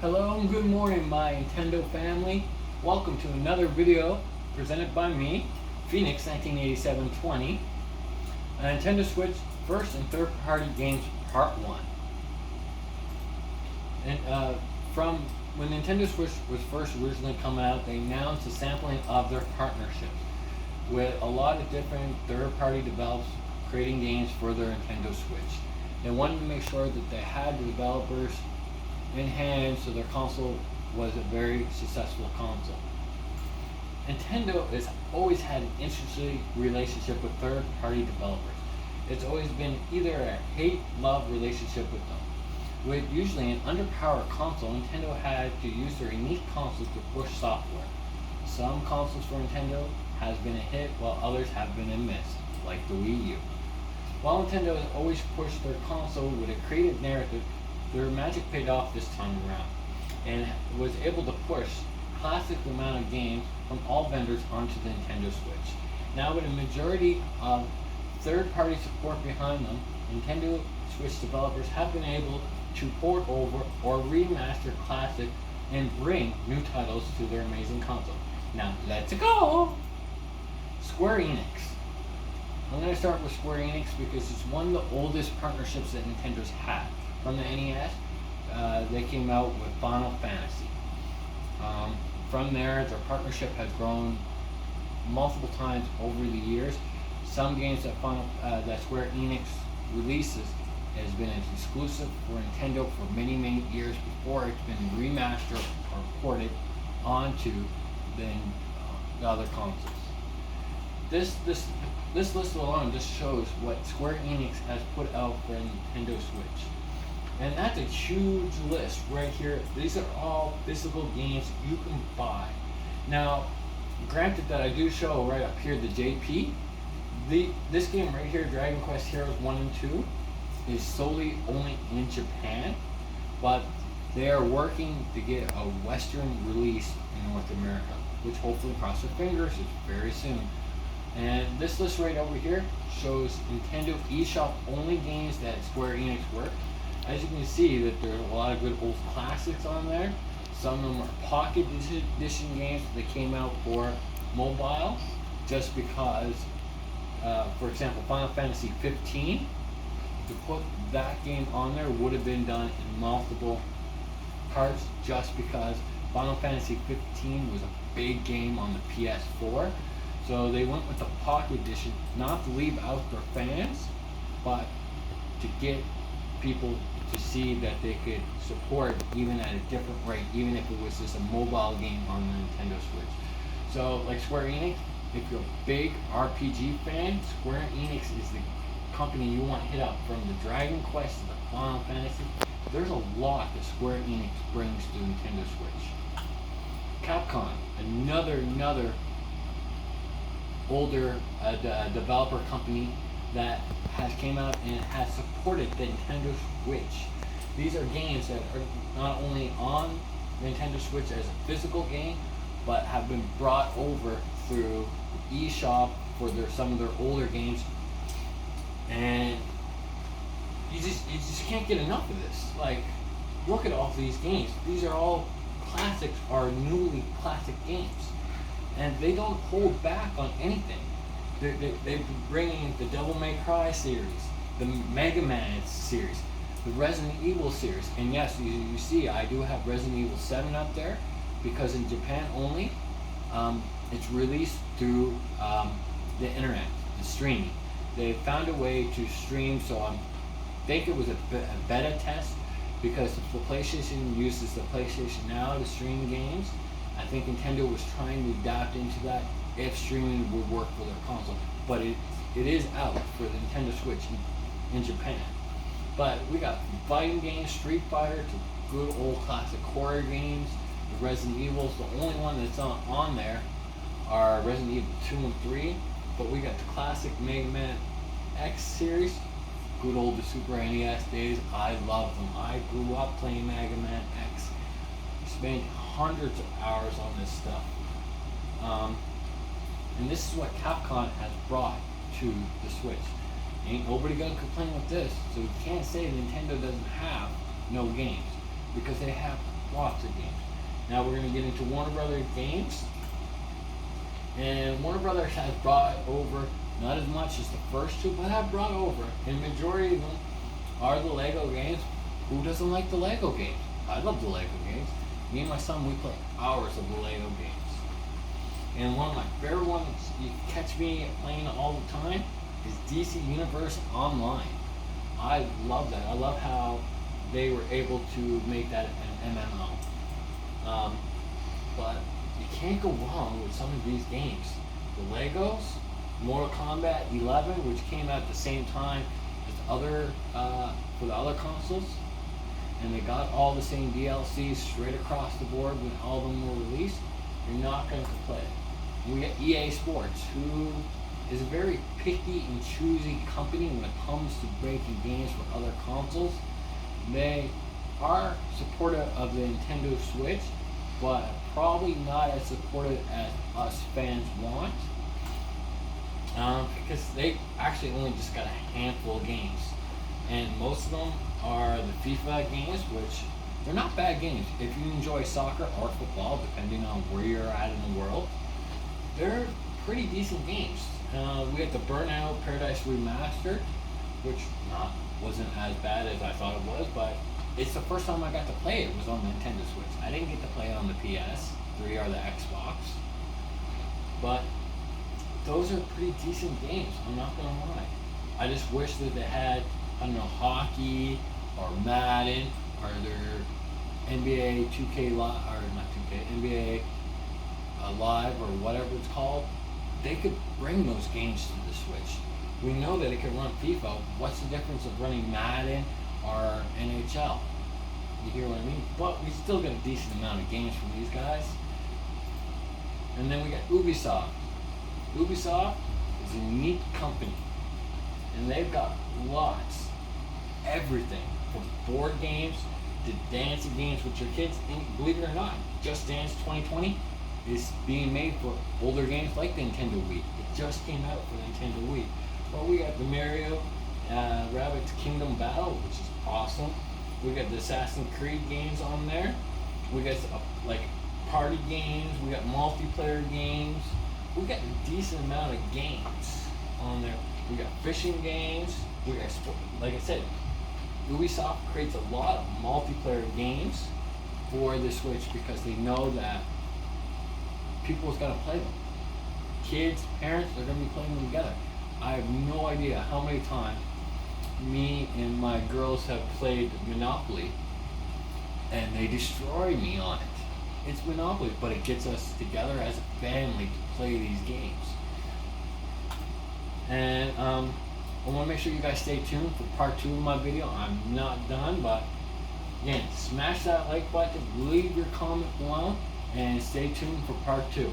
Hello and good morning, my Nintendo family. Welcome to another video presented by me, Phoenix 1987-20, a Nintendo Switch first and third party games part 1. And from when Nintendo Switch was first originally coming out, they announced a sampling of their partnerships with a lot of different third party developers creating games for their Nintendo Switch. They wanted to make sure that they had the developers in hand so their console was a very successful console. Nintendo has always had an interesting relationship with third-party developers. It's always been either a hate-love relationship with them. With usually an underpowered console, Nintendo had to use their unique consoles to push software. Some consoles for Nintendo has been a hit while others have been a miss, like the Wii U. While Nintendo has always pushed their console with a creative narrative, their magic paid off this time around and was able to push classic amount of games from all vendors onto the Nintendo Switch. Now with a majority of third-party support behind them, Nintendo Switch developers have been able to port over or remaster classic and bring new titles to their amazing console. Now let's go! Square Enix. I'm going to start with Square Enix because it's one of the oldest partnerships that Nintendo's had. From the NES, they came out with Final Fantasy. From there, their partnership has grown multiple times over the years. Some games that Square Enix releases has been exclusive for Nintendo for many, many years before it's been remastered or ported onto the other consoles. This list alone just shows what Square Enix has put out for Nintendo Switch. And that's a huge list right here. These are all physical games you can buy. Now, granted that I do show right up here the JP, this game right here, Dragon Quest Heroes 1 and 2, is solely only in Japan, but they are working to get a Western release in North America, which hopefully, cross their fingers, is very soon. And this list right over here shows Nintendo eShop only games that Square Enix work. As you can see, that there's a lot of good old classics on there. Some of them are pocket edition games that came out for mobile, just because, for example, Final Fantasy 15, to put that game on there would have been done in multiple parts, just because Final Fantasy 15 was a big game on the PS4. So they went with the pocket edition, not to leave out their fans, but to get people to see that they could support even at a different rate, even if it was just a mobile game on the Nintendo Switch. So like Square Enix, if you're a big RPG fan, Square Enix is the company you want to hit up. From the Dragon Quest to the Final Fantasy, there's a lot that Square Enix brings to Nintendo Switch. Capcom, another older developer company that has came out and has supported the Nintendo Switch. These are games that are not only on Nintendo Switch as a physical game, but have been brought over through eShop for some of their older games. And you just can't get enough of this. Like, look at all these games. These are all classics or newly classic games. And they don't hold back on anything. They've been bringing the Devil May Cry series, the Mega Man series, the Resident Evil series. And yes, you see, I do have Resident Evil 7 up there, because in Japan only, it's released through the internet, the streaming. They found a way to stream, so I think it was a beta test, because if the PlayStation uses the PlayStation Now to stream games, I think Nintendo was trying to adapt into that if streaming would work for their console. But it is out for the Nintendo Switch in Japan. But we got fighting games, Street Fighter, to good old classic horror games. The Resident Evils, the only one that's on there are Resident Evil 2 and 3. But we got the classic Mega Man X series. Good old the Super NES days. I love them. I grew up playing Mega Man X. Spent hundreds of hours on this stuff. And this is what Capcom has brought to the Switch. Ain't nobody gonna complain with this, so you can't say Nintendo doesn't have no games. because they have lots of games. Now we're going to get into Warner Brothers games. And Warner Brothers has brought over, not as much as the first two, but have brought over, and the majority of them are the Lego games. Who doesn't like the Lego games? I love the Lego games. Me and my son, we play hours of the Lego games. And one of my favorite ones you catch me playing all the time is DC Universe Online. I love that. I love how they were able to make that an MMO. But you can't go wrong with some of these games. The Legos, Mortal Kombat 11, which came out at the same time as other for the other consoles, and they got all the same DLCs straight across the board when all of them were released. You're not going to play. We got EA Sports, who is a very picky and choosy company when it comes to making games for other consoles. They are supportive of the Nintendo Switch, but probably not as supportive as us fans want, because they actually only just got a handful of games, and most of them are the FIFA games, which they're not bad games. If you enjoy soccer or football, depending on where you're at in the world, they're pretty decent games. We had the Burnout Paradise Remastered, which wasn't as bad as I thought it was, but it's the first time I got to play it. It was on the Nintendo Switch. I didn't get to play it on the PS3 or the Xbox, but those are pretty decent games. I'm not gonna lie. I just wish that they had, I don't know, hockey or Madden or their NBA 2K Live, or not 2K, NBA Live or whatever it's called. They could bring those games to the Switch. We know that it can run FIFA. What's the difference of running Madden or NHL? You hear what I mean? But we still get a decent amount of games from these guys. And then we got Ubisoft. Ubisoft is a unique company, and they've got lots, everything from board games to dancing games with your kids. And believe it or not, Just Dance 2020 is being made for older games like the Nintendo Wii. It just came out for the Nintendo Wii. Well, we got the Mario Rabbids Kingdom Battle, which is awesome. We got the Assassin's Creed games on there. We got like party games. We got multiplayer games. We got a decent amount of games on there. We got fishing games. We got, like I said, Ubisoft creates a lot of multiplayer games for the Switch because they know that people's gonna play them. Kids, parents, they're gonna be playing them together. I have no idea how many times me and my girls have played Monopoly and they destroy me on it. It's Monopoly, but it gets us together as a family to play these games. And I want to make sure you guys stay tuned for part 2 of my video. I'm not done, but again, smash that like button, leave your comment below, and stay tuned for part 2.